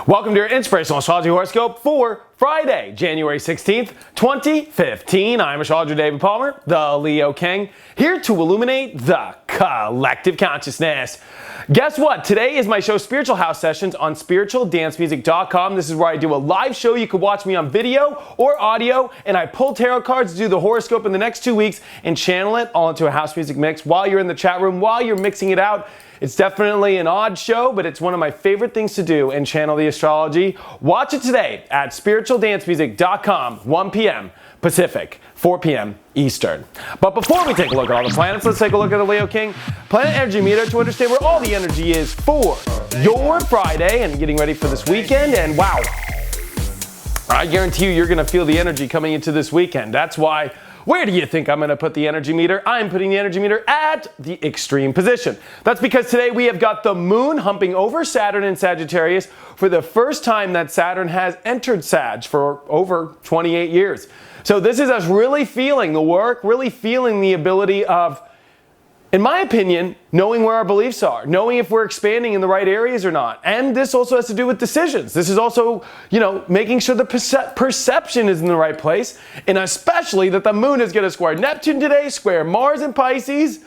Welcome to your Inspirational Astrology Horoscope for Friday, January 16th, 2015. I'm Astrologer David Palmer, the Leo King, here to illuminate the collective consciousness. Guess what? Today is my show Spiritual House Sessions on spiritualdancemusic.com. This is where I do a live show. You can watch me on video or audio, and I pull tarot cards to do the horoscope in the next 2 weeks and channel it all into a house music mix while you're in the chat room, while you're mixing it out. It's definitely an odd show, but it's one of my favorite things to do and channel the astrology. Watch it today at spiritualdancemusic.com, 1 p.m. Pacific, 4 p.m. Eastern. But before we take a look at all the planets, let's take a look at the Leo King Planet Energy Meter to understand where all the energy is for your Friday and getting ready for this weekend. And wow, I guarantee you're going to feel the energy coming into this weekend. That's why. Where do you think I'm going to put the energy meter? I'm putting the energy meter at the extreme position. That's because today we have got the moon humping over Saturn in Sagittarius for the first time that Saturn has entered Sag for over 28 years. So this is us really feeling the work, really feeling the ability of, in my opinion, knowing where our beliefs are, knowing if we're expanding in the right areas or not. And this also has to do with decisions. This is also, making sure the perception is in the right place, and especially that the moon is going to square Neptune today, square Mars in Pisces.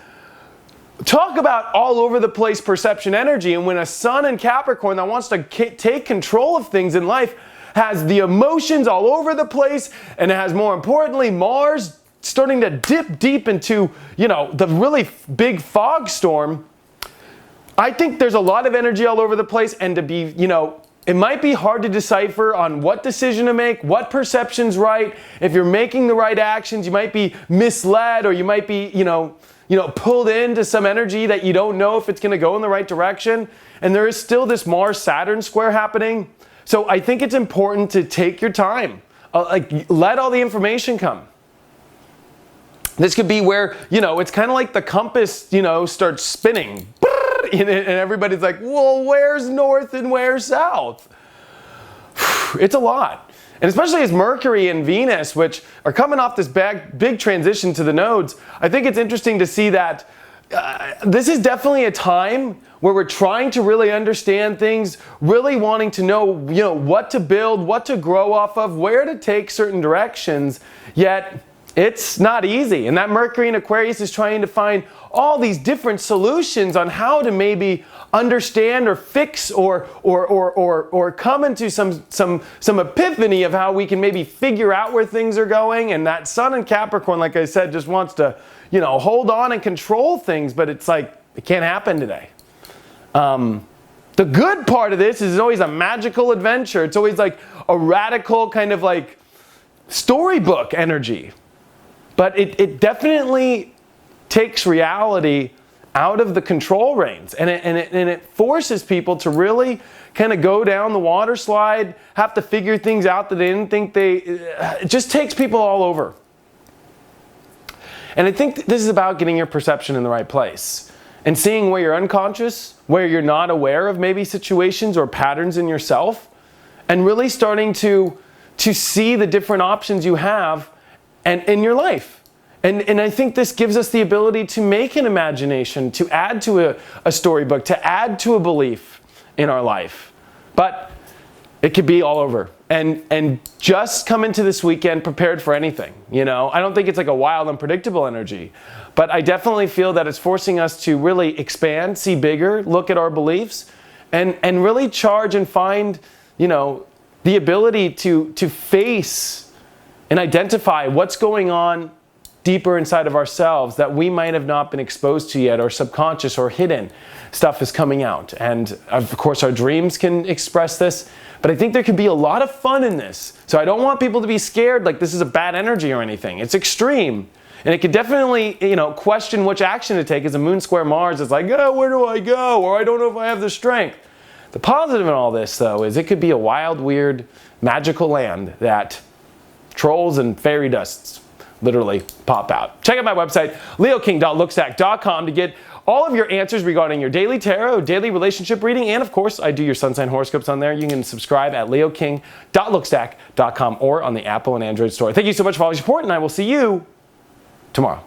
Talk about all over the place perception energy. And when a sun in Capricorn that wants to take control of things in life has the emotions all over the place, and it has, more importantly, Mars starting to dip deep into, the really big fog storm, I think there's a lot of energy all over the place, and to be, it might be hard to decipher on what decision to make, what perception's right. If you're making the right actions, you might be misled, or you might be, pulled into some energy that you don't know if it's going to go in the right direction. And there is still this Mars-Saturn square happening. So I think it's important to take your time. Let all the information come. This could be where, it's kind of like the compass, starts spinning. And everybody's like, well, where's north and where's south? It's a lot. And especially as Mercury and Venus, which are coming off this big transition to the nodes, I think it's interesting to see that this is definitely a time where we're trying to really understand things, really wanting to know, what to build, what to grow off of, where to take certain directions, yet it's not easy. And that Mercury in Aquarius is trying to find all these different solutions on how to maybe understand or fix or come into some epiphany of how we can maybe figure out where things are going. And that Sun in Capricorn, like I said, just wants to, hold on and control things, but it's like, it can't happen today. The good part of this is it's always a magical adventure. It's always like a radical kind of like storybook energy. But it definitely takes reality out of the control reins. And it forces people to really kind of go down the water slide, have to figure things out that they didn't think it just takes people all over. And I think this is about getting your perception in the right place and seeing where you're unconscious, where you're not aware of maybe situations or patterns in yourself, and really starting to see the different options you have and in your life. And I think this gives us the ability to make an imagination, to add to a storybook, to add to a belief in our life. But it could be all over. And just come into this weekend prepared for anything. I don't think it's like a wild, unpredictable energy. But I definitely feel that it's forcing us to really expand, see bigger, look at our beliefs, and really charge and find, the ability to face and identify what's going on deeper inside of ourselves that we might have not been exposed to yet, or subconscious or hidden stuff is coming out. And of course our dreams can express this, but I think there could be a lot of fun in this. So I don't want people to be scared like this is a bad energy or anything. It's extreme. And it could definitely, question which action to take as a moon square Mars. It's like, oh, where do I go? Or I don't know if I have the strength. The positive in all this, though, is it could be a wild, weird, magical land that trolls and fairy dusts literally pop out. Check out my website, leoking.lookstack.com, to get all of your answers regarding your daily tarot, daily relationship reading, and of course, I do your sun sign horoscopes on there. You can subscribe at leoking.lookstack.com or on the Apple and Android store. Thank you so much for all your support, and I will see you tomorrow.